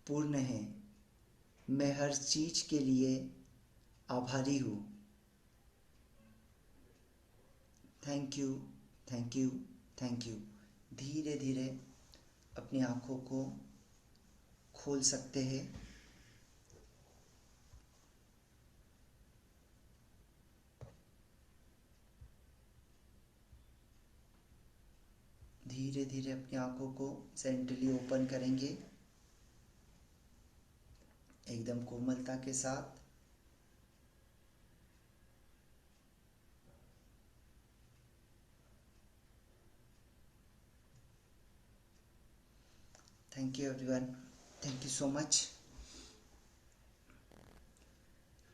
पूर्ण है। मैं हर चीज़ के लिए आभारी हूँ। Thank you, thank you, thank you. धीरे धीरे अपनी आँखों को खोल सकते हैं। धीरे धीरे अपनी आँखों को जेंटली ओपन करेंगे, एकदम कोमलता के साथ। Thank you everyone, thank you so much.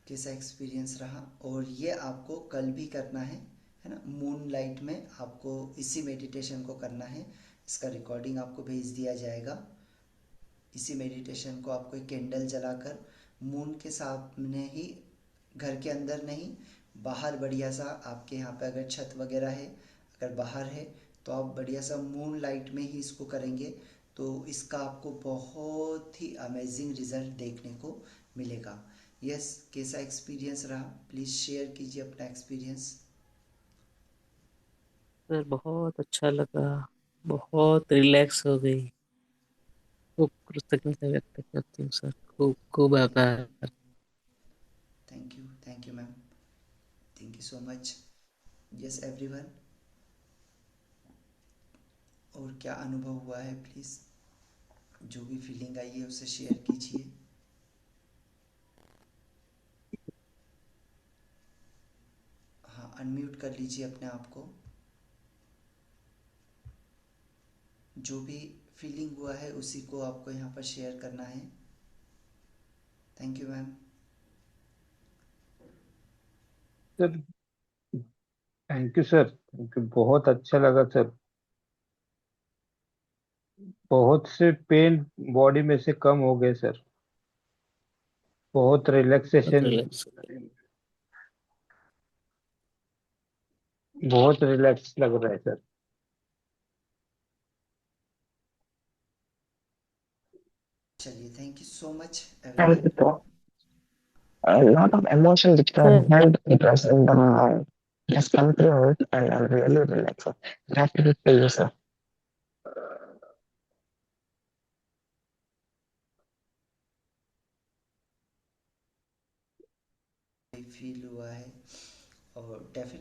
कैसा एक्सपीरियंस रहा? और ये आपको कल भी करना है ना? मून लाइट में आपको इसी मेडिटेशन को करना है। इसका रिकॉर्डिंग आपको भेज दिया जाएगा। इसी मेडिटेशन को आपको एक कैंडल जलाकर मून के सामने ही, घर के अंदर नहीं, बाहर बढ़िया सा, आपके यहाँ पे अगर छत वगैरह है, अगर बाहर है तो आप बढ़िया सा मून लाइट में ही इसको करेंगे, तो इसका आपको बहुत ही अमेजिंग रिजल्ट देखने को मिलेगा। यस, कैसा एक्सपीरियंस रहा? प्लीज़ शेयर कीजिए अपना एक्सपीरियंस। सर बहुत अच्छा लगा, बहुत रिलैक्स हो गई। खूब कृतज्ञता व्यक्त करती हूँ सर, खूब खूब आभार। Thank you ma'am, thank you so much. Yes everyone, और क्या अनुभव हुआ है प्लीज़, जो भी फीलिंग आई है उसे शेयर कीजिए। हाँ, अनम्यूट कर लीजिए अपने आप को। जो भी फीलिंग हुआ है उसी को आपको यहाँ पर शेयर करना है। Thank you ma'am. Sir thank you sir, thank you, बहुत अच्छा लगा सर। बहुत से पेन बॉडी में से कम हो गए सर। बहुत बहुत रिलैक्सेशन, रिलैक्स। बहुत रिलैक्स लग रहा है सर। चलिए, thank you so much And everyone. a lot of emotions which were sir held it was in the mind. Just come through it and I'm really relaxed. Gratitude to you, sir. Feel हुआ है, और definitely